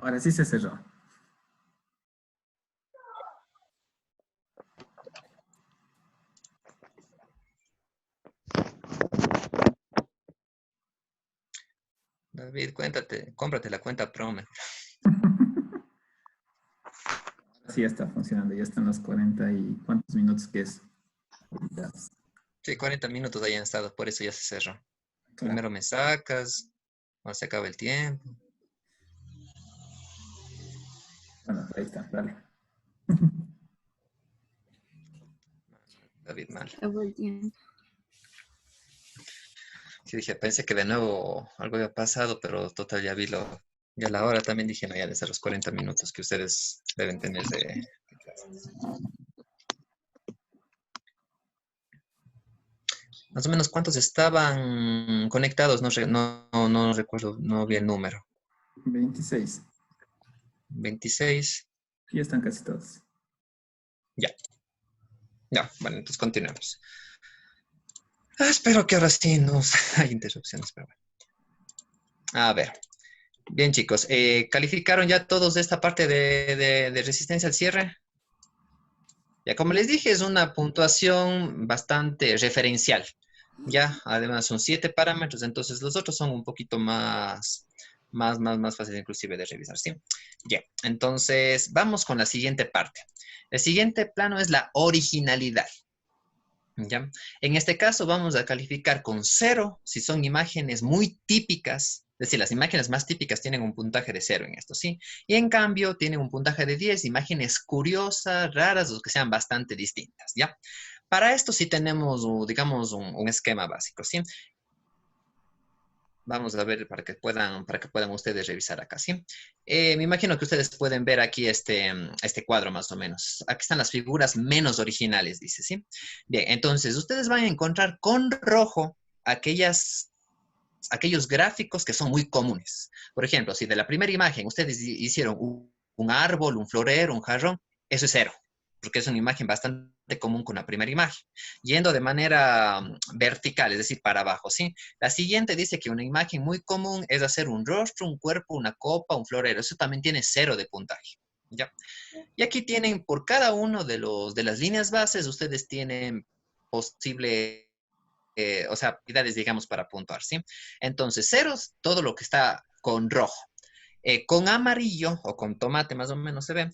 Ahora sí se cerró. David, cómprate la cuenta Pro mejor. Sí, ya está funcionando. Ya están los 40 y cuántos minutos que es. Ya, Sí, 40 minutos hayan estado, por eso ya se cerró. claro. Primero me sacas, ahora se acaba el tiempo. Bueno, ahí está, dale. David, mal. Acabó el tiempo. Sí, dije, pensé que de nuevo algo había pasado, pero total ya vi ya la hora también dije, no, ya de ser los 40 minutos que ustedes deben tener de clases. Más o menos cuántos estaban conectados, no recuerdo, no vi el número. 26. 26. Sí, ya están casi todos. Ya, ya, bueno, entonces continuemos. Espero que ahora sí no hay interrupciones, pero bueno. A ver, bien chicos, ¿calificaron ya todos de esta parte de resistencia al cierre? Ya, como les dije, es una puntuación bastante referencial. Ya, además son 7 parámetros, entonces los otros son un poquito más fáciles inclusive de revisar, ¿sí? Ya, entonces vamos con la siguiente parte. El siguiente plano es la originalidad. ¿Ya? En este caso vamos a calificar con 0 si son imágenes muy típicas, es decir, las imágenes más típicas tienen un puntaje de 0 en esto, ¿sí? Y en cambio tienen un puntaje de 10, imágenes curiosas, raras o que sean bastante distintas, ¿ya? Para esto sí tenemos, digamos, un esquema básico, ¿sí? Vamos a ver para que puedan ustedes revisar acá, ¿sí? Me imagino que ustedes pueden ver aquí este cuadro más o menos. Aquí están las figuras menos originales, dice, ¿sí? Bien, entonces ustedes van a encontrar con rojo aquellos gráficos que son muy comunes. Por ejemplo, si de la primera imagen ustedes hicieron un árbol, un florero, un jarrón, eso es 0, porque es una imagen bastante común con la primera imagen. Yendo de manera vertical, es decir, para abajo, ¿sí? La siguiente dice que una imagen muy común es hacer un rostro, un cuerpo, una copa, un florero. Eso también tiene 0 de puntaje, ¿ya? Y aquí tienen, por cada uno de las líneas bases, ustedes tienen posible o sea, habilidades, digamos, para puntuar, ¿sí? Entonces, ceros, todo lo que está con rojo. Con amarillo o con tomate más o menos se ve,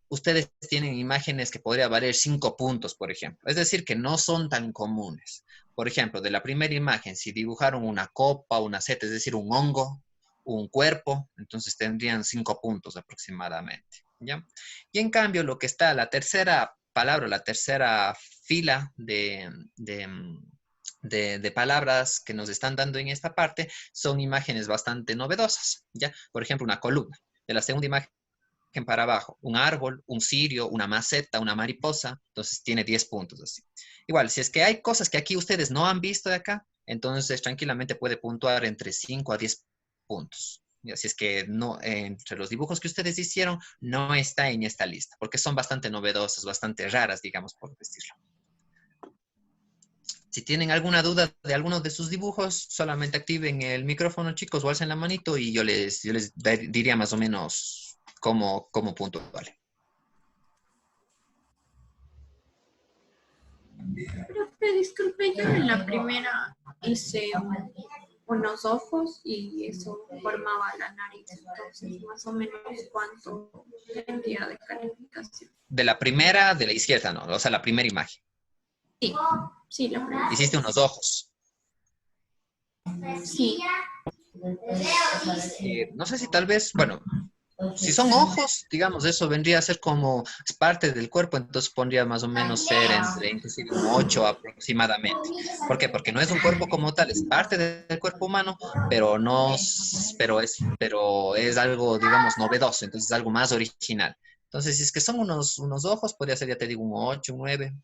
ustedes tienen imágenes que podría valer 5 puntos, por ejemplo. Es decir, que no son tan comunes. Por ejemplo, de la primera imagen, si dibujaron una copa, una seta, es decir, un hongo, un cuerpo, entonces tendrían 5 puntos aproximadamente, ¿ya? Y en cambio, lo que está, la tercera palabra, la tercera fila de palabras que nos están dando en esta parte son imágenes bastante novedosas, ¿ya? Por ejemplo, una columna. De la segunda imagen para abajo, un árbol, un cirio, una maceta, una mariposa, entonces tiene 10 puntos así. Igual, si es que hay cosas que aquí ustedes no han visto de acá, entonces tranquilamente puede puntuar entre 5 a 10 puntos. Y así es que no, entre los dibujos que ustedes hicieron, no está en esta lista, porque son bastante novedosas, bastante raras, digamos, por decirlo. Si tienen alguna duda de alguno de sus dibujos, solamente activen el micrófono, chicos, o alcen la manito y yo les diría más o menos cómo puntuar. Profe, disculpe, yo en la primera hice unos ojos y eso formaba la nariz. Entonces, más o menos, ¿cuánto tendría de calificación? De la primera, de la izquierda, ¿no? O sea, la primera imagen. Sí, sí, la primera. Hiciste unos ojos. Sí. No sé si tal vez, bueno, si son ojos, digamos, eso vendría a ser como es parte del cuerpo, entonces pondría más o menos ser entre inclusive un 8 aproximadamente. ¿Por qué? Porque no es un cuerpo como tal, es parte del cuerpo humano, pero no, pero es algo, digamos, novedoso, entonces es algo más original. Entonces, si es que son unos ojos, podría ser, ya te digo, un 8, un 9.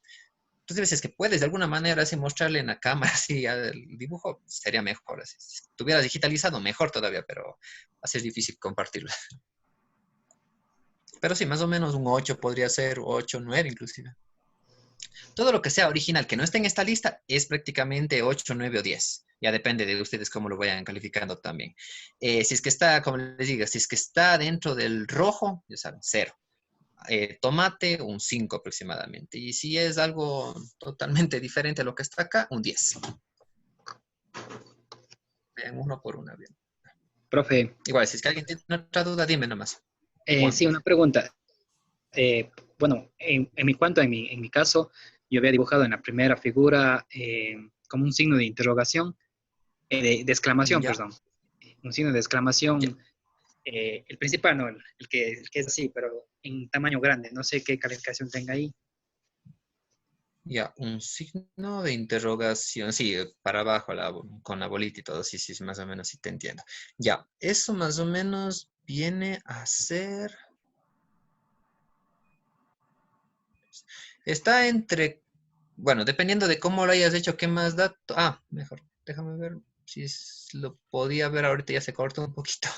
Entonces, si es que puedes de alguna manera así mostrarle en la cámara así el dibujo, sería mejor. Así. Si estuvieras digitalizado, mejor todavía, pero va a ser difícil compartirlo. Pero sí, más o menos un 8 podría ser, 8, 9 inclusive. Todo lo que sea original que no esté en esta lista es prácticamente 8, 9 o 10. Ya depende de ustedes cómo lo vayan calificando también. Si es que está, como les digo, si es que está dentro del rojo, ya saben, 0. Tomate, un 5 aproximadamente. Y si es algo totalmente diferente a lo que está acá, un 10. Vean uno por uno, bien. Profe, Igual, si es que alguien tiene otra duda, dime nomás. Juan. sí, una pregunta. Bueno, en mi caso, yo había dibujado en la primera figura como un signo de interrogación, de exclamación, Ya, perdón. Un signo de ya. exclamación, el principal, no, el que es así, pero en tamaño grande. No sé qué calificación tenga ahí. Ya, un signo de interrogación, sí, para abajo con la bolita y todo, sí, sí, sí, más o menos sí te entiendo. Ya, eso más o menos viene a ser, está entre, bueno, dependiendo de cómo lo hayas hecho, qué más dato, mejor, déjame ver si lo podía ver ahorita, ya se cortó un poquito.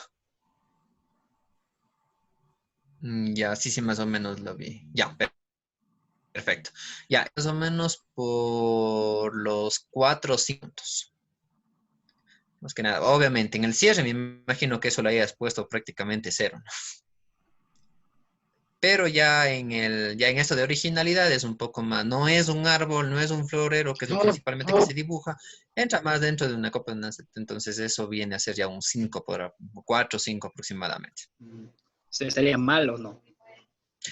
Ya, sí, sí, más o menos lo vi. Ya, perfecto. Ya, más o menos por los 4 o 5 puntos. Más que nada, obviamente, en el cierre me imagino que eso lo hayas puesto prácticamente 0, ¿no? Pero ya en esto de originalidad es un poco más, no es un árbol, no es un florero, que es lo principalmente que se dibuja, entra más dentro de una copa de una entonces eso viene a ser ya un 5 por 4 o 5 aproximadamente. ¿Estaría mal o no?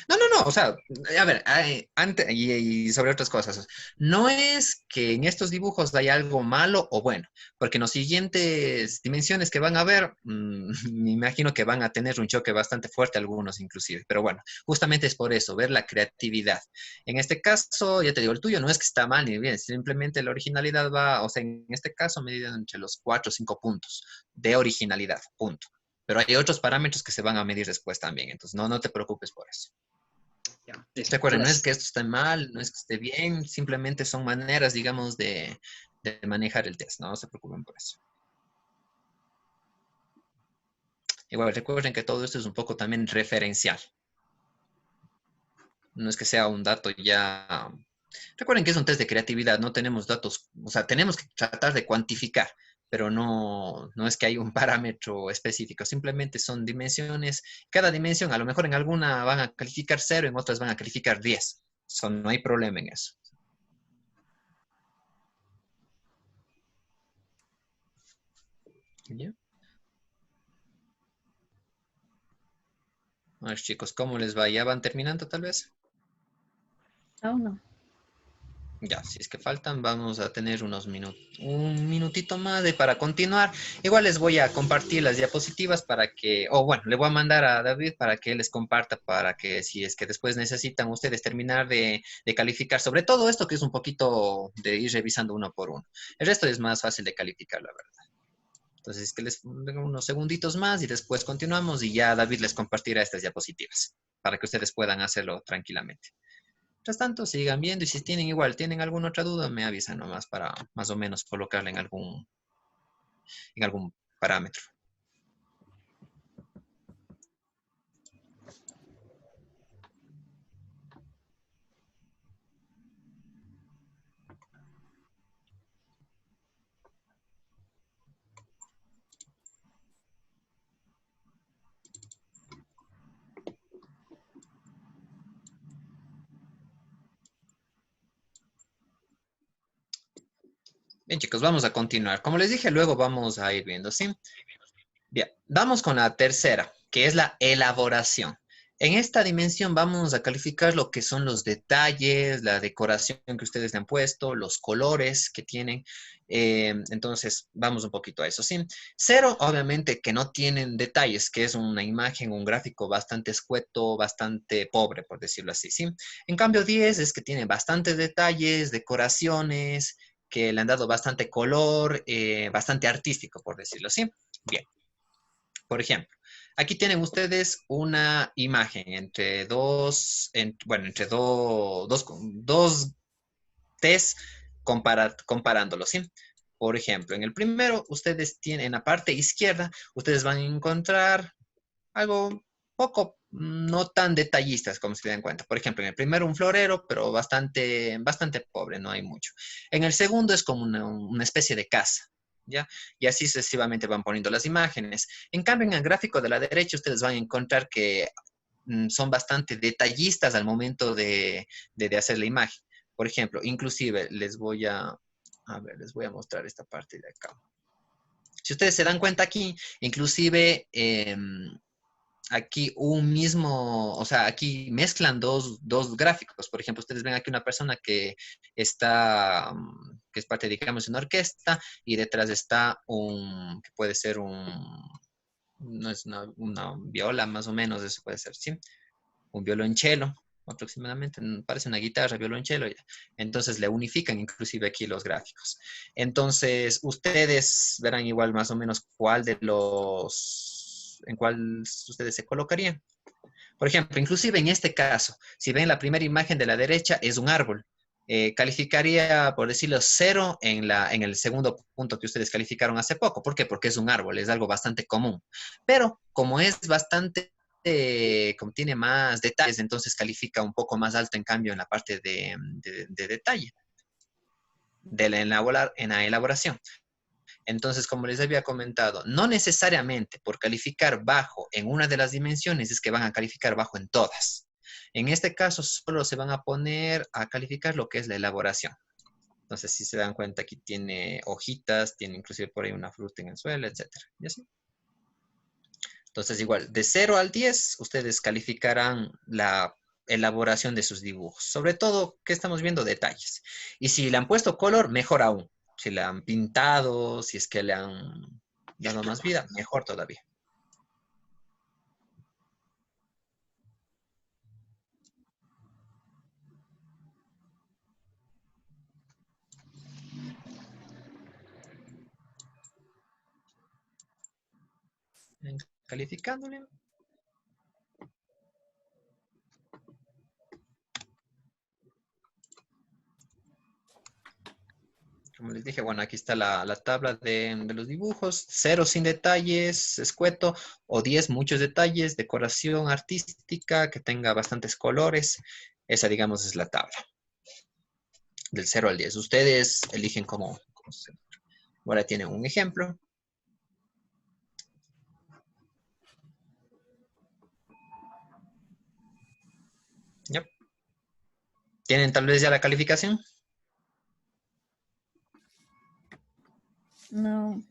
No, o sea, a ver, y sobre otras cosas, no es que en estos dibujos hay algo malo o bueno, porque en las siguientes dimensiones que van a ver, me imagino que van a tener un choque bastante fuerte algunos inclusive, pero bueno, justamente es por eso, ver la creatividad. En este caso, ya te digo, el tuyo no es que está mal ni bien, simplemente la originalidad va, o sea, en este caso medida entre los 4 o 5 puntos de originalidad, punto. Pero hay otros parámetros que se van a medir después también, entonces no te preocupes por eso. Ya, listo. Recuerden, no es Gracias. que esto esté mal, no es que esté bien, simplemente son maneras, digamos, de manejar el test, no se preocupen por eso. Igual, recuerden que todo esto es un poco también referencial. No es que sea un dato ya... Recuerden que es un test de creatividad, no tenemos datos, o sea, tenemos que tratar de cuantificar, pero no es que hay un parámetro específico, simplemente son dimensiones. Cada dimensión, a lo mejor en alguna van a calificar 0, en otras van a calificar 10. No hay problema en eso. ¿Ya? A ver, chicos, ¿cómo les va? ¿Ya van terminando tal vez? Aún no. Ya, si es que faltan, vamos a tener un minutito más para continuar. Igual les voy a compartir las diapositivas para que, o bueno, le voy a mandar a David para que él les comparta, para que si es que después necesitan ustedes terminar de calificar, sobre todo esto que es un poquito de ir revisando uno por uno. El resto es más fácil de calificar, la verdad. Entonces, es que les den unos segunditos más y después continuamos y ya David les compartirá estas diapositivas para que ustedes puedan hacerlo tranquilamente. Mientras tanto, sigan viendo y si tienen alguna otra duda, me avisan nomás para más o menos colocarla en algún parámetro. Bien, chicos, vamos a continuar. Como les dije, luego vamos a ir viendo, ¿sí? Bien, vamos con la tercera, que es la elaboración. En esta dimensión vamos a calificar lo que son los detalles, la decoración que ustedes le han puesto, los colores que tienen. Entonces, vamos un poquito a eso, ¿sí? 0, obviamente, que no tienen detalles, que es una imagen, un gráfico bastante escueto, bastante pobre, por decirlo así, ¿sí? En cambio, 10 es que tiene bastantes detalles, decoraciones, que le han dado bastante color, bastante artístico, por decirlo así. Bien. Por ejemplo, aquí tienen ustedes una imagen entre dos test comparándolos, ¿sí? Por ejemplo, en el primero, ustedes tienen en la parte izquierda, ustedes van a encontrar algo poco, no tan detallistas como se dan cuenta. Por ejemplo, en el primero un florero, pero bastante pobre, no hay mucho. En el segundo es como una especie de casa. ¿ya? Y así sucesivamente van poniendo las imágenes. En cambio, en el gráfico de la derecha, ustedes van a encontrar que son bastante detallistas al momento de hacer la imagen. Por ejemplo, inclusive les voy a les voy a mostrar esta parte de acá. Si ustedes se dan cuenta aquí, inclusive aquí un mismo, o sea, aquí mezclan dos gráficos. Por ejemplo, ustedes ven aquí una persona que está, que es parte, digamos, de una orquesta y detrás está que puede ser no es una viola más o menos, eso puede ser, ¿sí? Un violonchelo aproximadamente, parece una guitarra, violonchelo. Entonces le unifican inclusive aquí los gráficos. Entonces ustedes verán igual más o menos en cuál ustedes se colocarían. Por ejemplo, inclusive en este caso, si ven la primera imagen de la derecha es un árbol. Calificaría, por decirlo, 0 en el segundo punto que ustedes calificaron hace poco. ¿Por qué? Porque es un árbol, es algo bastante común. Pero como es bastante, como tiene más detalles, entonces califica un poco más alto en cambio en la parte de detalle, en la elaboración. Entonces, como les había comentado, no necesariamente por calificar bajo en una de las dimensiones es que van a calificar bajo en todas. En este caso, solo se van a poner a calificar lo que es la elaboración. Entonces, si se dan cuenta, aquí tiene hojitas, tiene inclusive por ahí una fruta en el suelo, etc. ¿Y así? Entonces, igual, de 0 al 10, ustedes calificarán la elaboración de sus dibujos. Sobre todo, ¿qué estamos viendo? Detalles. Y si le han puesto color, mejor aún. Si le han pintado, si es que le han dado más vida, mejor todavía. Calificándole. Como les dije, bueno, aquí está la tabla de los dibujos. 0 sin detalles, escueto, o 10 muchos detalles, decoración artística, que tenga bastantes colores. Esa, digamos, es la tabla. Del 0 al 10. Ustedes eligen cómo se... Ahora tienen un ejemplo. Yep. ¿Tienen tal vez ya la calificación? No.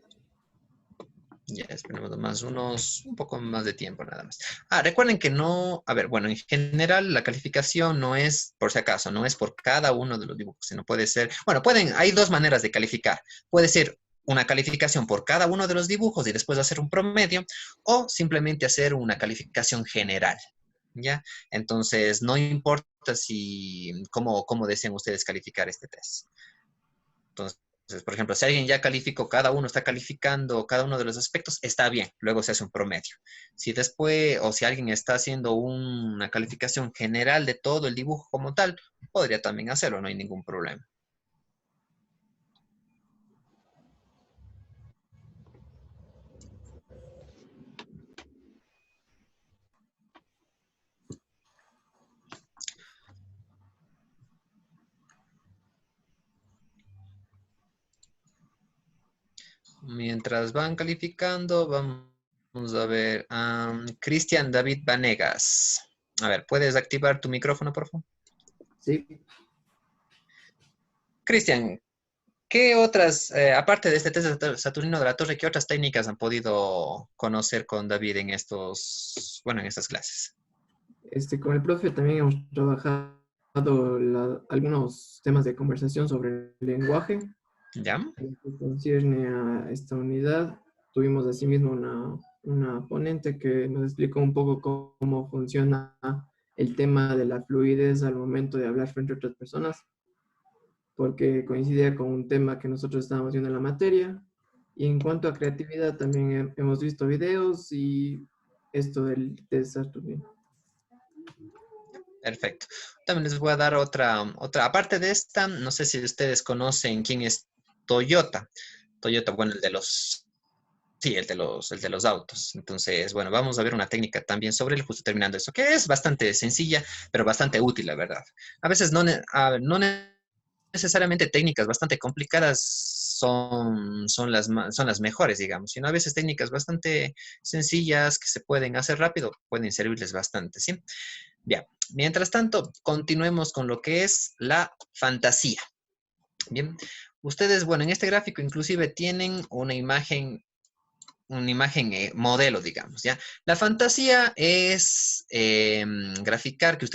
Ya, esperemos más un poco más de tiempo nada más. Recuerden que no, a ver, bueno, en general la calificación no es, por si acaso, no es por cada uno de los dibujos, sino puede ser, bueno, hay dos maneras de calificar. Puede ser una calificación por cada uno de los dibujos y después hacer un promedio, o simplemente hacer una calificación general, ¿ya? Entonces, no importa cómo desean ustedes calificar este test. Entonces, por ejemplo, si alguien ya calificó, cada uno está calificando cada uno de los aspectos, está bien, luego se hace un promedio. Si después, o si alguien está haciendo una calificación general de todo el dibujo como tal, podría también hacerlo, no hay ningún problema. Mientras van calificando, vamos a ver. Cristian David Vanegas. A ver, ¿puedes activar tu micrófono, por favor? Sí. Cristian, ¿qué otras, aparte de este test Saturnino de la Torre, qué otras técnicas han podido conocer con David en en estas clases? Con el profe también hemos trabajado algunos temas de conversación sobre el lenguaje. ¿Ya? En lo que concierne a esta unidad, tuvimos asimismo una ponente que nos explicó un poco cómo funciona el tema de la fluidez al momento de hablar frente a otras personas, porque coincidía con un tema que nosotros estábamos viendo en la materia. Y en cuanto a creatividad, también hemos visto videos y esto del test Saturnino. Perfecto. También les voy a dar otra, aparte de esta, no sé si ustedes conocen quién es Toyota. Toyota, bueno, el de los autos. Entonces, bueno, vamos a ver una técnica también sobre él, justo terminando eso, que es bastante sencilla, pero bastante útil, la verdad. A veces no necesariamente técnicas bastante complicadas son las mejores, digamos. Sino a veces técnicas bastante sencillas que se pueden hacer rápido, pueden servirles bastante, ¿sí? Bien, mientras tanto, continuemos con lo que es la fantasía. Bien, ustedes, bueno, en este gráfico inclusive tienen una imagen modelo, digamos, ¿ya? La fantasía es graficar que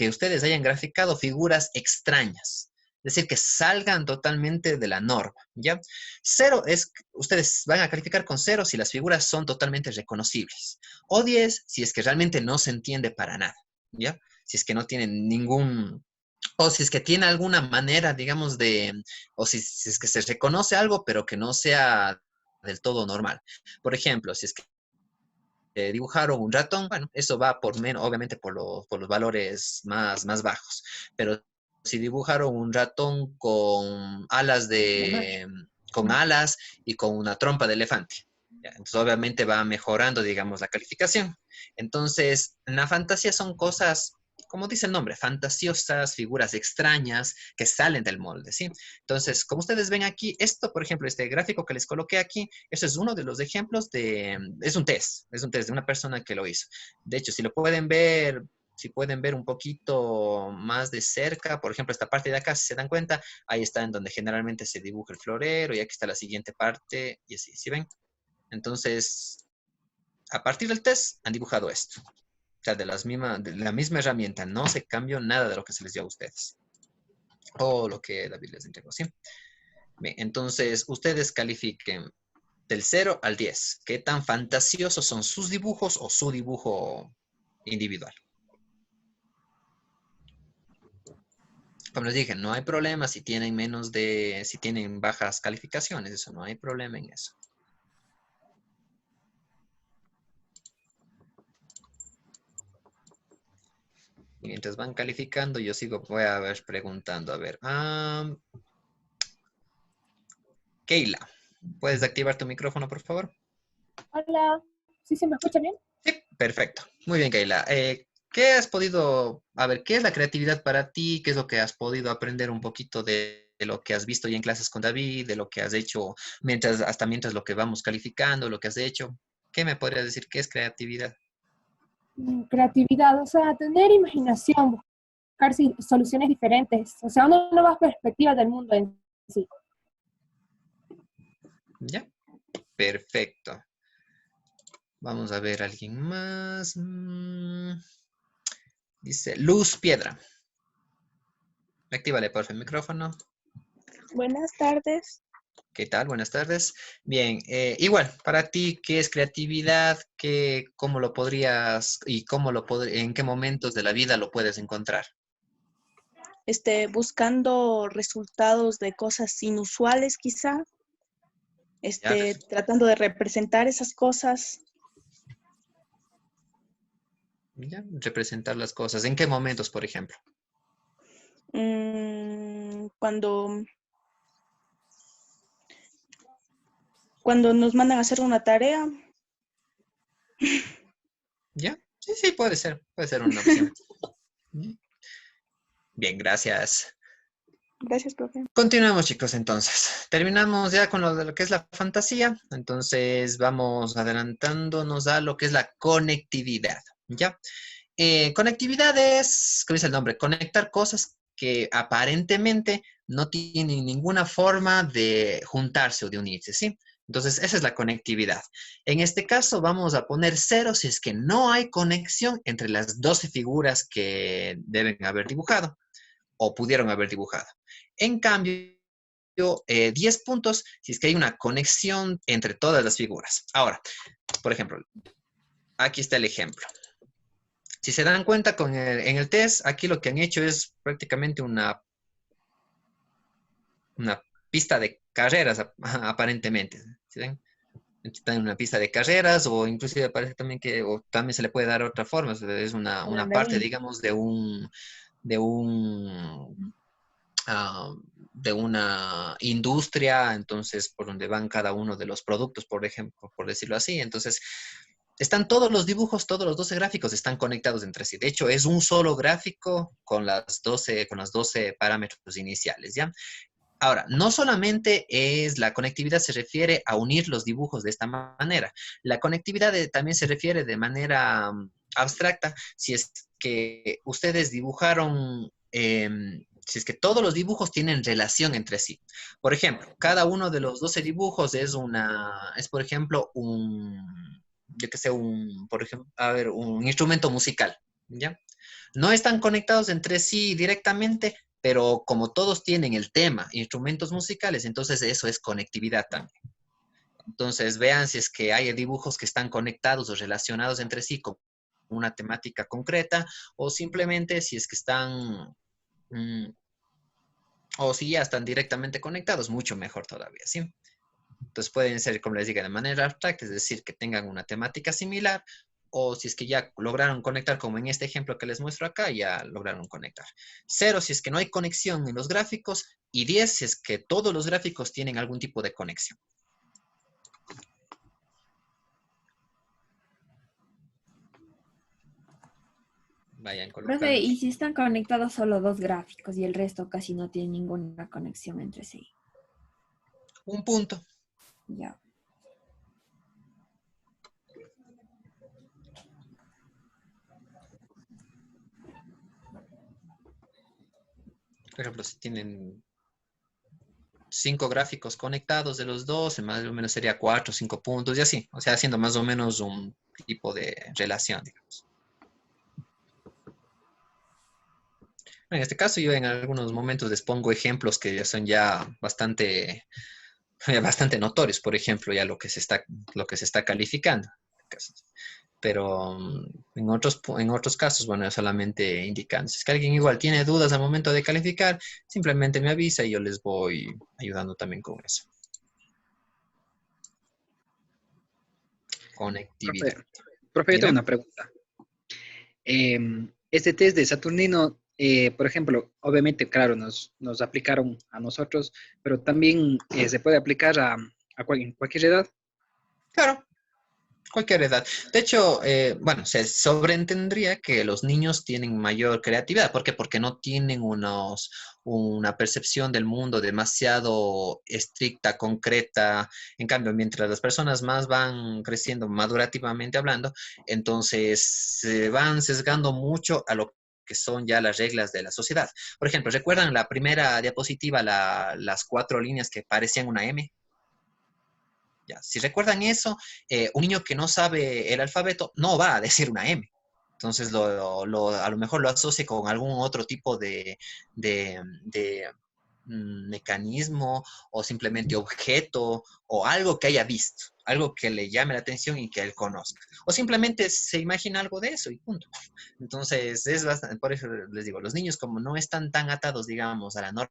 ustedes hayan graficado figuras extrañas, es decir, que salgan totalmente de la norma, ¿ya? Cero es, ustedes van a calificar con 0 si las figuras son totalmente reconocibles, o 10 si es que realmente no se entiende para nada, ¿ya? Si es que no tienen ningún, o si es que tiene alguna manera, digamos, o si es que se reconoce algo, pero que no sea del todo normal. Por ejemplo, si es que dibujaron un ratón, bueno, eso va por menos, obviamente por los valores más bajos. Pero si dibujaron un ratón con alas y con una trompa de elefante, ¿ya? Entonces obviamente va mejorando, digamos, la calificación. Entonces, en la fantasía son cosas, como dice el nombre, fantasiosas, figuras extrañas que salen del molde, ¿sí? Entonces, como ustedes ven aquí, esto, por ejemplo, este gráfico que les coloqué aquí, eso es uno de los ejemplos es un test de una persona que lo hizo. De hecho, si pueden ver un poquito más de cerca, por ejemplo, esta parte de acá, si se dan cuenta, ahí está en donde generalmente se dibuja el florero, y aquí está la siguiente parte, y así, ¿sí ven? Entonces, a partir del test, han dibujado esto. O sea, de la misma herramienta, no se cambió nada de lo que se les dio a ustedes. O lo que David les entregó, ¿sí? Bien, entonces, ustedes califiquen del 0 al 10. ¿Qué tan fantasiosos son sus dibujos o su dibujo individual? Como les dije, no hay problema si tienen bajas calificaciones, eso no hay problema en eso. Y mientras van calificando, yo voy a ver preguntando. A ver, Keila, ¿puedes activar tu micrófono, por favor? Hola, ¿sí se me escucha bien? Sí, perfecto. Muy bien, Keila. ¿Qué es la creatividad para ti? ¿Qué es lo que has podido aprender un poquito de lo que has visto ya en clases con David, de lo que has hecho mientras lo que vamos calificando, lo que has hecho? ¿Qué me podrías decir? ¿Qué es creatividad? Creatividad, o sea, tener imaginación, buscar soluciones diferentes, o sea, una nueva perspectiva del mundo en sí. ¿Ya? Perfecto. Vamos a ver a alguien más. Dice Luz Piedra. Actívale, por favor, el micrófono. Buenas tardes. ¿Qué tal? Buenas tardes. Bien, igual, para ti, ¿qué es creatividad? ¿Cómo lo podrías y en qué momentos de la vida lo puedes encontrar? Buscando resultados de cosas inusuales quizá. Ya, Tratando de representar esas cosas. ya, representar las cosas. ¿En qué momentos, por ejemplo? Cuando nos mandan a hacer una tarea. ¿Ya? Sí, puede ser una opción. Bien, gracias. Gracias, profe. Continuamos, chicos, entonces. Terminamos ya con lo de lo que es la fantasía. Entonces, vamos adelantándonos a lo que es la conectividad, ¿ya? Conectividad es, ¿cómo dice el nombre? Conectar cosas que aparentemente no tienen ninguna forma de juntarse o de unirse, ¿sí? Entonces, esa es la conectividad. En este caso, vamos a poner 0 si es que no hay conexión entre las 12 figuras que deben haber dibujado o pudieron haber dibujado. En cambio, 10 puntos si es que hay una conexión entre todas las figuras. Ahora, por ejemplo, aquí está el ejemplo. Si se dan cuenta en el test, aquí lo que han hecho es prácticamente una pista de carreras, aparentemente. ¿Sí ven? Está en una pista de carreras, o inclusive parece también o también se le puede dar otra forma. Es una parte, digamos, de una industria, entonces por donde van cada uno de los productos, por ejemplo, por decirlo así. Entonces, están todos los dibujos, todos los 12 gráficos están conectados entre sí. De hecho, es un solo gráfico con los 12 parámetros iniciales, ¿ya? Ahora, no solamente es la conectividad, se refiere a unir los dibujos de esta manera. La conectividad también se refiere de manera abstracta si es que ustedes dibujaron, si es que todos los dibujos tienen relación entre sí. Por ejemplo, cada uno de los 12 dibujos es por ejemplo, yo que sé, por ejemplo, a ver, un instrumento musical, ¿ya? No están conectados entre sí directamente, pero como todos tienen el tema, instrumentos musicales, entonces eso es conectividad también. Entonces vean si es que hay dibujos que están conectados o relacionados entre sí con una temática concreta, o simplemente si es que están, o si ya están directamente conectados, mucho mejor todavía, ¿sí? Entonces pueden ser, como les digo, de manera abstracta, es decir, que tengan una temática similar, o si es que ya lograron conectar, como en este ejemplo que les muestro acá, ya lograron conectar. 0 si es que no hay conexión en los gráficos, y 10 si es que todos los gráficos tienen algún tipo de conexión. Vayan Profe, colocando. ¿y si están conectados solo dos gráficos y el resto casi no tiene ninguna conexión entre sí? Un punto. Ya. Por ejemplo, si tienen 5 gráficos conectados de los dos, más o menos sería 4 o 5 puntos y así. O sea, haciendo más o menos un tipo de relación, digamos. En este caso, yo en algunos momentos les pongo ejemplos que ya son bastante, bastante notorios. Por ejemplo, ya lo que se está calificando. Pero en otros casos, bueno, es solamente indicando. Si es que alguien igual tiene dudas al momento de calificar, simplemente me avisa y yo les voy ayudando también con eso. Conectividad. Profe, yo tengo Dime. una pregunta. Este test de Saturnino, por ejemplo, obviamente, claro, nos aplicaron a nosotros, pero también se puede aplicar en cualquier edad. Claro, cualquier edad. De hecho, bueno, se sobreentendería que los niños tienen mayor creatividad. ¿Por qué? Porque no tienen una percepción del mundo demasiado estricta, concreta. En cambio, mientras las personas más van creciendo madurativamente hablando, entonces se van sesgando mucho a lo que son ya las reglas de la sociedad. Por ejemplo, ¿recuerdan la primera diapositiva, las 4 líneas que parecían una M? Ya, si recuerdan eso, un niño que no sabe el alfabeto no va a decir una M. Entonces, a lo mejor lo asocia con algún otro tipo de mecanismo o simplemente objeto o algo que haya visto, algo que le llame la atención y que él conozca. O simplemente se imagina algo de eso y punto. Entonces, es bastante, por eso les digo, los niños como no están tan atados, digamos, a la norma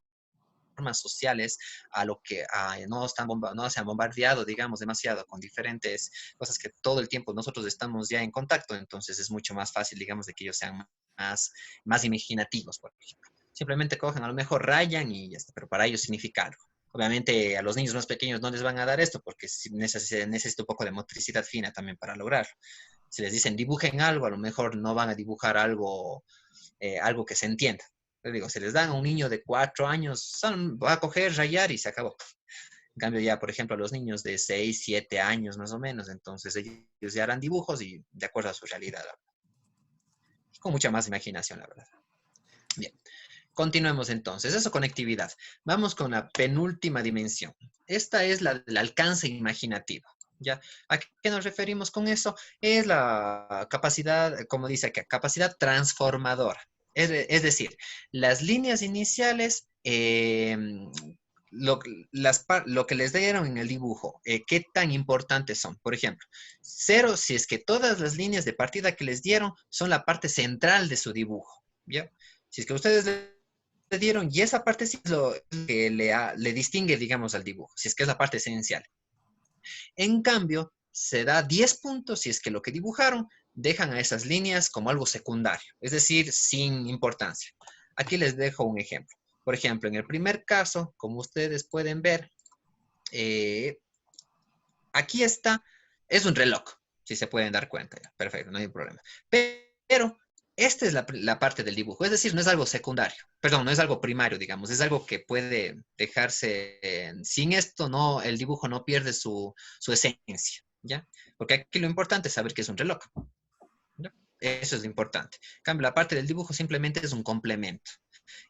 sociales, a lo que no se han bombardeado, digamos, demasiado con diferentes cosas que todo el tiempo nosotros estamos ya en contacto, entonces es mucho más fácil, digamos, de que ellos sean más imaginativos, por ejemplo. Simplemente cogen, a lo mejor rayan y ya está, pero para ellos significa algo. Obviamente a los niños más pequeños no les van a dar esto porque necesita un poco de motricidad fina también para lograrlo. Si les dicen dibujen algo, a lo mejor no van a dibujar algo que se entienda. Les digo, se les dan a un niño de 4 años, va a coger, rayar y se acabó. En cambio ya, por ejemplo, a los niños de 6, 7 años más o menos, entonces ellos ya harán dibujos y de acuerdo a su realidad. Con mucha más imaginación, la verdad. Bien, continuemos entonces. Eso, conectividad. Vamos con la penúltima dimensión. Esta es la del alcance imaginativo. ¿Ya? ¿A qué nos referimos con eso? Es la capacidad, como dice acá, capacidad transformadora. Es decir, las líneas iniciales, lo que les dieron en el dibujo, qué tan importantes son. Por ejemplo, 0 si es que todas las líneas de partida que les dieron son la parte central de su dibujo. ¿Ya? Si es que ustedes le dieron, y esa parte sí es lo que le distingue, digamos, al dibujo, si es que es la parte esencial. En cambio, se da 10 puntos si es que lo que dibujaron dejan a esas líneas como algo secundario, es decir, sin importancia. Aquí les dejo un ejemplo. Por ejemplo, en el primer caso, como ustedes pueden ver, aquí está, es un reloj, si se pueden dar cuenta. Ya. Perfecto, no hay problema. Pero esta es la parte del dibujo, es decir, no es algo secundario, perdón, no es algo primario, digamos, es algo que puede dejarse, sin esto, no, el dibujo no pierde su esencia, ¿ya? Porque aquí lo importante es saber que es un reloj, ¿ya? Eso es lo importante. En cambio, la parte del dibujo simplemente es un complemento.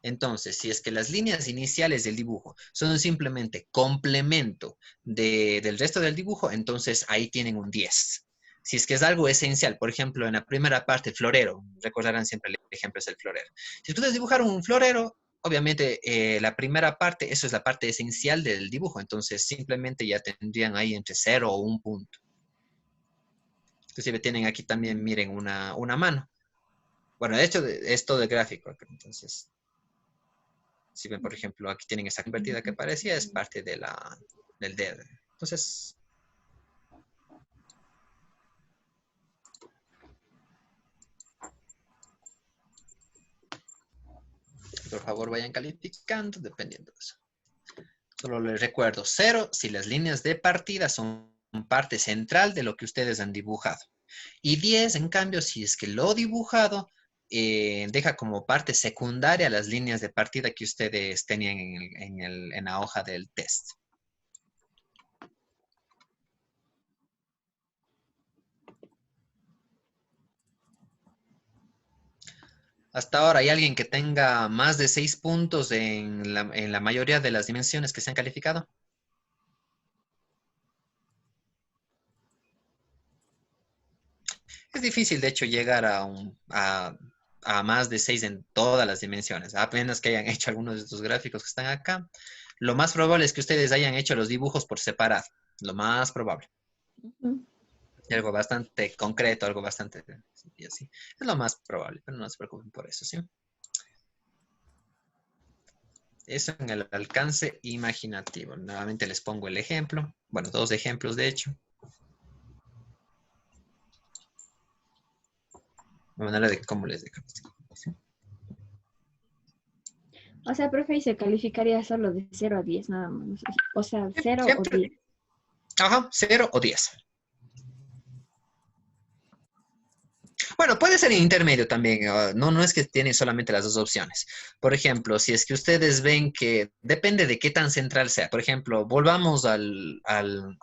Entonces, si es que las líneas iniciales del dibujo son simplemente complemento del resto del dibujo, entonces ahí tienen un 10. Si es que es algo esencial, por ejemplo, en la primera parte, florero, recordarán siempre el ejemplo es el florero. Si ustedes dibujaron un florero, obviamente la primera parte, eso es la parte esencial del dibujo, entonces simplemente ya tendrían ahí entre 0 o 1 punto. Inclusive tienen aquí también, miren, una mano. Bueno, de hecho, es todo el gráfico, entonces... Si ven, por ejemplo, aquí tienen esa convertida que parecía, es parte de del dedo. Entonces, por favor, vayan calificando dependiendo de eso. Solo les recuerdo, 0 si las líneas de partida son parte central de lo que ustedes han dibujado. Y 10, en cambio, si es que lo dibujado deja como parte secundaria las líneas de partida que ustedes tenían en la hoja del test. Hasta ahora, ¿hay alguien que tenga más de 6 puntos en la mayoría de las dimensiones que se han calificado? Es difícil, de hecho, llegar a más de 6 en todas las dimensiones. Apenas que hayan hecho algunos de estos gráficos que están acá. Lo más probable es que ustedes hayan hecho los dibujos por separado. Lo más probable. Algo bastante concreto, algo bastante así. Es lo más probable, pero no se preocupen por eso, ¿sí? Eso en el alcance imaginativo. Nuevamente les pongo el ejemplo. Bueno, 2 ejemplos, de hecho. De manera de cómo les dejo. O sea, profe, y se calificaría solo de 0 a 10 nada más. O sea, 0 Siempre. o 10. Ajá, 0 o 10. Bueno, puede ser intermedio también. No es que tienen solamente las dos opciones. Por ejemplo, si es que ustedes ven que depende de qué tan central sea. Por ejemplo, volvamos al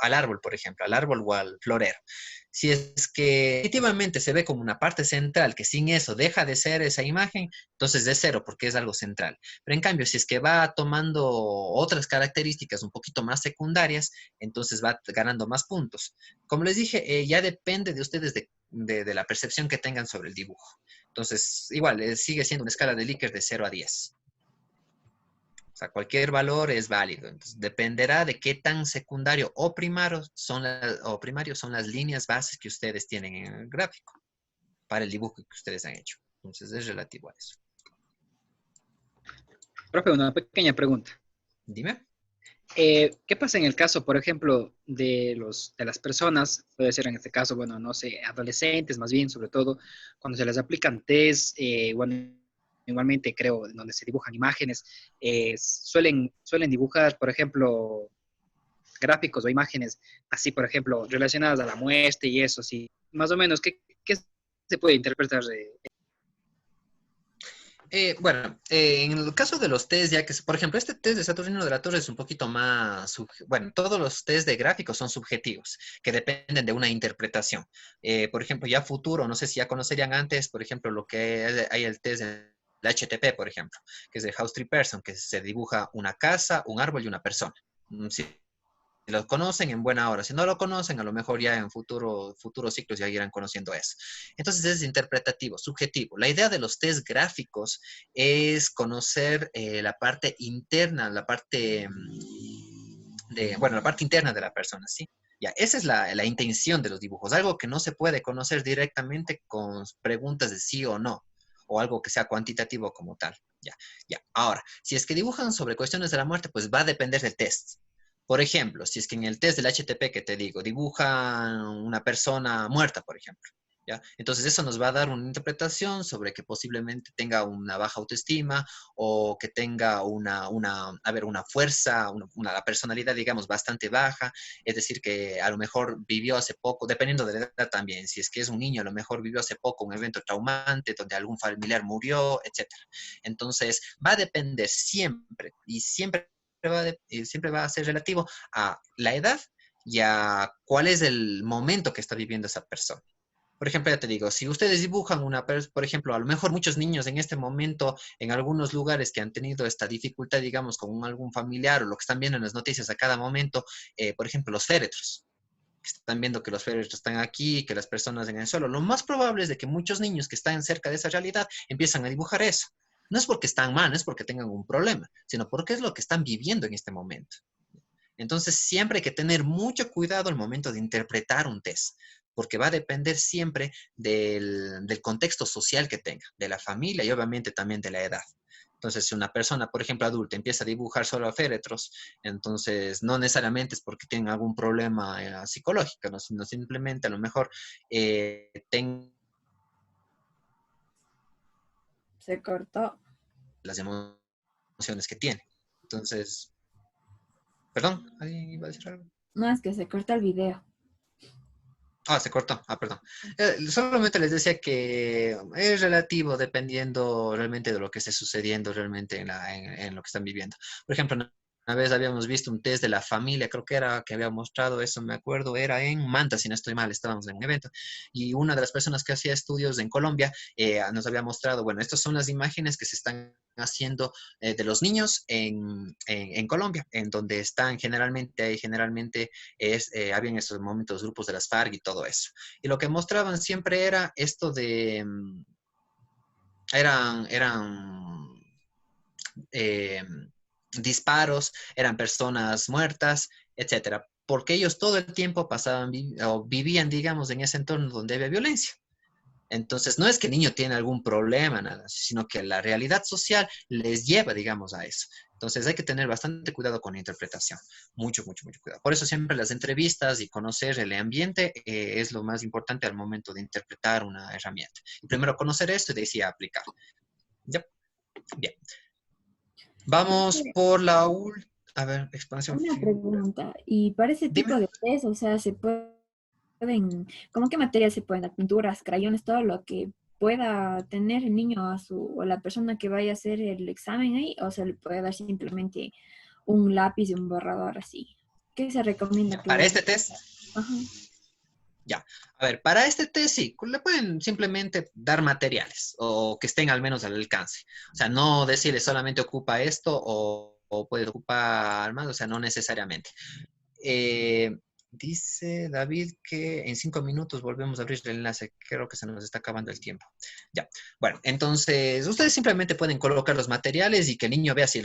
árbol, por ejemplo, al árbol o al florero. Si es que efectivamente se ve como una parte central, que sin eso deja de ser esa imagen, entonces es 0 porque es algo central. Pero en cambio, si es que va tomando otras características un poquito más secundarias, entonces va ganando más puntos. Como les dije, ya depende de ustedes de la percepción que tengan sobre el dibujo. Entonces, igual, sigue siendo una escala de Likert de 0 a 10. O sea, cualquier valor es válido. Entonces, dependerá de qué tan secundario o primario son las líneas bases que ustedes tienen en el gráfico para el dibujo que ustedes han hecho. Entonces, es relativo a eso. Profe, una pequeña pregunta. Dime. ¿Qué pasa en el caso, por ejemplo, de las personas, puede ser en este caso, bueno, no sé, adolescentes más bien, sobre todo, cuando se les aplican test, bueno, igualmente creo, donde se dibujan imágenes, suelen dibujar, por ejemplo, gráficos o imágenes así, por ejemplo, relacionadas a la muerte y eso, sí, más o menos, ¿qué se puede interpretar de... Bueno, en el caso de los test, ya que, por ejemplo, este test de Saturnino de la Torre es un poquito más, bueno, todos los test de gráficos son subjetivos, que dependen de una interpretación. Por ejemplo, ya futuro, no sé si ya conocerían antes, por ejemplo, lo que hay el test del HTP, por ejemplo, que es el House Tree Person, que se dibuja una casa, un árbol y una persona. Si lo conocen, en buena hora. Si no lo conocen, a lo mejor ya en futuros ciclos ya irán conociendo eso. Entonces es interpretativo, subjetivo. La idea de los test gráficos es conocer la parte interna, la parte la parte interna de la persona, ¿sí? Ya, esa es la intención de los dibujos, algo que no se puede conocer directamente con preguntas de sí o no, o algo que sea cuantitativo como tal. Ya. Ahora, si es que dibujan sobre cuestiones de la muerte, pues va a depender del test. Por ejemplo, si es que en el test del HTP que te digo, dibujan una persona muerta, por ejemplo, ¿Ya? Entonces eso nos va a dar una interpretación sobre que posiblemente tenga una baja autoestima o que tenga una fuerza, la personalidad, digamos, bastante baja, es decir, que a lo mejor vivió hace poco, dependiendo de la edad también, si es que es un niño, a lo mejor vivió hace poco un evento traumante donde algún familiar murió, etcétera. Entonces va a depender siempre y siempre va a ser relativo a la edad y a cuál es el momento que está viviendo esa persona. Por ejemplo, ya te digo, si ustedes dibujan por ejemplo, a lo mejor muchos niños en este momento, en algunos lugares que han tenido esta dificultad, digamos, con algún familiar o lo que están viendo en las noticias a cada momento, por ejemplo, los féretros, que están viendo que los féretros están aquí, que las personas en el suelo, lo más probable es de que muchos niños que están cerca de esa realidad empiezan a dibujar eso. No es porque están mal, no es porque tengan un problema, sino porque es lo que están viviendo en este momento. Entonces, siempre hay que tener mucho cuidado al momento de interpretar un test, porque va a depender siempre del contexto social que tenga, de la familia y obviamente también de la edad. Entonces, si una persona, por ejemplo, adulta, empieza a dibujar solo féretros, entonces no necesariamente es porque tienen algún problema psicológico, ¿no? Sino simplemente a lo mejor tengan Se cortó. las emociones que tiene. Entonces, perdón, ¿alguien iba a decir algo? No, es que se corta el video. Ah, se cortó. Ah, perdón. Solamente les decía que es relativo dependiendo realmente de lo que esté sucediendo realmente en lo que están viviendo. Por ejemplo, una vez habíamos visto un test de la familia, creo que era que había mostrado eso, me acuerdo, era en Manta, si no estoy mal, estábamos en un evento, y una de las personas que hacía estudios en Colombia nos había mostrado, bueno, estas son las imágenes que se están haciendo de los niños en Colombia, en donde están generalmente habían estos momentos, grupos de las FARC y todo eso. Y lo que mostraban siempre era esto de, eran eh, disparos, eran personas muertas, etcétera, porque ellos todo el tiempo o vivían, digamos, en ese entorno donde había violencia. Entonces, no es que el niño tiene algún problema, nada, sino que la realidad social les lleva, digamos, a eso. Entonces, hay que tener bastante cuidado con la interpretación. Mucho, mucho, mucho cuidado. Por eso siempre las entrevistas y conocer el ambiente es lo más importante al momento de interpretar una herramienta. Y primero conocer esto y de ahí sí aplicar. ¿Ya? Bien. Vamos por la última. A ver, expansión. Una pregunta. Y para ese tipo Dime. de test, o sea, se pueden, ¿cómo qué materias se pueden dar? Pinturas, crayones, todo lo que pueda tener el niño o la persona que vaya a hacer el examen ahí, o se le puede dar simplemente un lápiz y un borrador así. ¿Qué se recomienda que Para le- este test. Ajá. Ya, a ver, para este test sí, le pueden simplemente dar materiales o que estén al menos al alcance. O sea, no decirle solamente ocupa esto o puede ocupar más, o sea, no necesariamente. Dice David que en 5 minutos volvemos a abrir el enlace. Creo que se nos está acabando el tiempo. Ya, bueno, entonces ustedes simplemente pueden colocar los materiales y que el niño vea si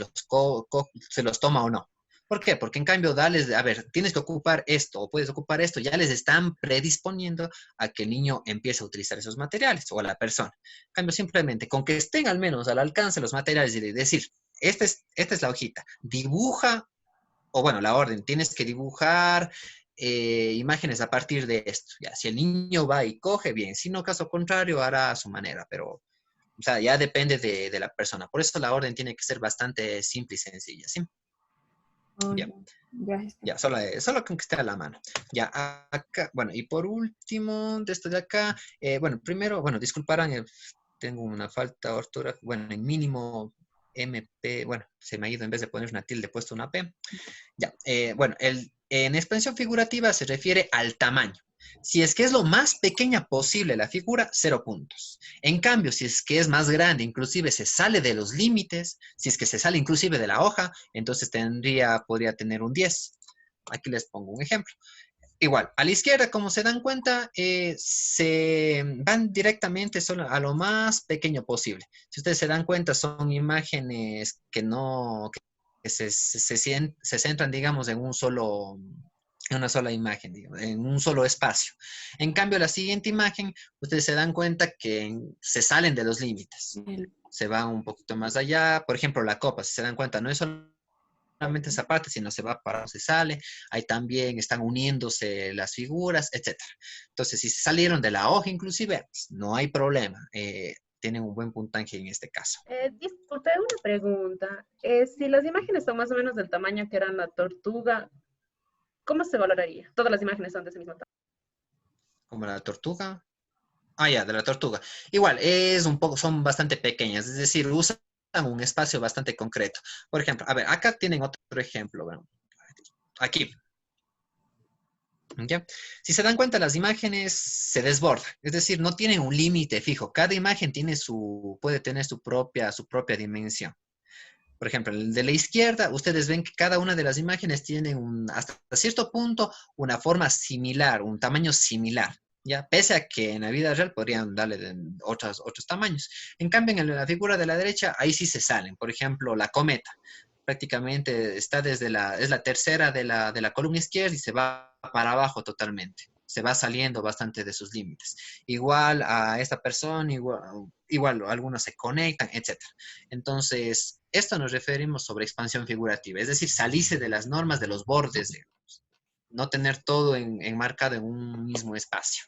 se los toma o no. ¿Por qué? Porque en cambio, a ver, tienes que ocupar esto o puedes ocupar esto, ya les están predisponiendo a que el niño empiece a utilizar esos materiales o a la persona. En cambio, simplemente con que estén al menos al alcance los materiales y de decir, esta es la hojita, dibuja, o bueno, la orden, tienes que dibujar imágenes a partir de esto. Ya, si el niño va y coge, bien, si no, caso contrario, hará a su manera, pero, o sea, ya depende de la persona. Por eso la orden tiene que ser bastante simple y sencilla, ¿sí? Oh, Ya. ya. Gracias. Ya, solo con que esté a la mano. Ya, acá, bueno, y por último, de esto de acá, bueno, primero, bueno, disculparán, tengo una falta de ortografía, bueno, en mínimo MP, bueno, se me ha ido en vez de poner una tilde, he puesto una P. Ya, bueno, en expansión figurativa se refiere al tamaño. Si es que es lo más pequeña posible la figura, 0 puntos. En cambio, si es que es más grande, inclusive se sale de los límites, si es que se sale inclusive de la hoja, entonces podría tener un 10. Aquí les pongo un ejemplo. Igual, a la izquierda, como se dan cuenta, se van directamente solo a lo más pequeño posible. Si ustedes se dan cuenta, son imágenes que se centran, digamos, en una sola imagen, digamos, en un solo espacio. En cambio, la siguiente imagen, ustedes se dan cuenta que se salen de los límites. Se va un poquito más allá. Por ejemplo, la copa, si se dan cuenta, no es solamente esa parte, sino se va para se sale. Ahí también están uniéndose las figuras, etcétera. Entonces, si se salieron de la hoja inclusive, pues, no hay problema. Tienen un buen puntaje en este caso. Disculpe, una pregunta. Si las imágenes son más o menos del tamaño que eran la tortuga, ¿cómo se valoraría? Todas las imágenes son de ese mismo tamaño. Como la tortuga. Ah, ya, de la tortuga. Igual, es un poco, son bastante pequeñas, es decir, usan un espacio bastante concreto. Por ejemplo, a ver, acá tienen otro ejemplo. Bueno, aquí. ¿Ya? Si se dan cuenta, las imágenes se desbordan, es decir, no tienen un límite fijo. Cada imagen tiene puede tener su propia dimensión. Por ejemplo, el de la izquierda, ustedes ven que cada una de las imágenes tiene hasta cierto punto una forma similar, un tamaño similar. ¿Ya? Pese a que en la vida real podrían darle otros tamaños. En cambio, en la figura de la derecha, ahí sí se salen. Por ejemplo, la cometa. Prácticamente está es la tercera de la columna izquierda y se va para abajo totalmente. Se va saliendo bastante de sus límites. Igual a esta persona, igual algunos se conectan, etc. Entonces, esto nos referimos sobre expansión figurativa. Es decir, salirse de las normas de los bordes, digamos. No tener todo enmarcado en un mismo espacio.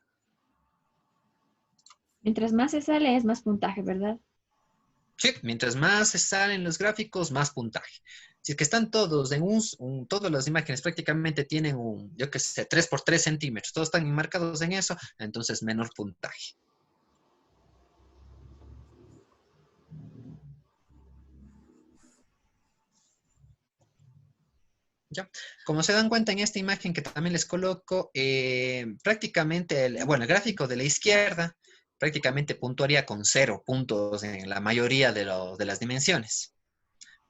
Mientras más se sale, es más puntaje, ¿verdad? Sí, mientras más se salen los gráficos, más puntaje. Si es que están todos todas las imágenes prácticamente tienen yo qué sé, 3 por 3 centímetros, todos están enmarcados en eso, entonces menor puntaje. ¿Ya? Como se dan cuenta en esta imagen que también les coloco, prácticamente, el gráfico de la izquierda prácticamente puntuaría con 0 puntos en la mayoría de las dimensiones,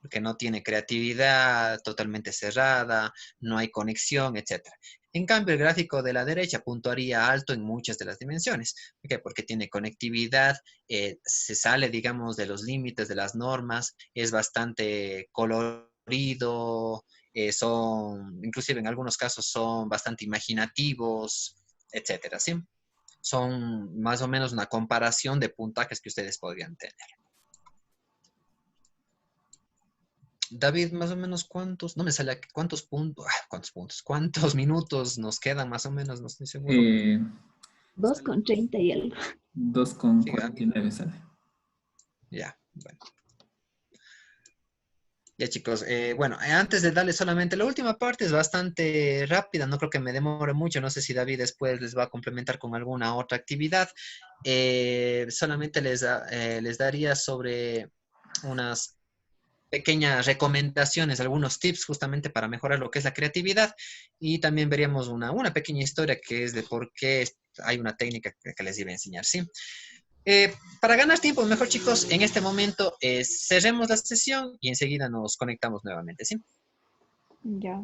porque no tiene creatividad, totalmente cerrada, no hay conexión, etc. En cambio, el gráfico de la derecha puntuaría alto en muchas de las dimensiones. ¿Por qué? Porque tiene conectividad, se sale, digamos, de los límites de las normas, es bastante colorido, inclusive en algunos casos son bastante imaginativos, etcétera, ¿sí? Son más o menos una comparación de puntajes que ustedes podrían tener. David, más o menos no me sale aquí, cuántos minutos nos quedan más o menos, no estoy seguro. 2,30 y algo. 2,49 sale. Ya, bueno. Ya chicos, antes de darle solamente la última parte es bastante rápida, no creo que me demore mucho, no sé si David después les va a complementar con alguna otra actividad. Solamente les daría sobre unas pequeñas recomendaciones, algunos tips justamente para mejorar lo que es la creatividad y también veríamos una pequeña historia que es de por qué hay una técnica que les iba a enseñar, ¿sí? Para ganar tiempo, mejor chicos, en este momento cerremos la sesión y enseguida nos conectamos nuevamente, ¿sí? Ya.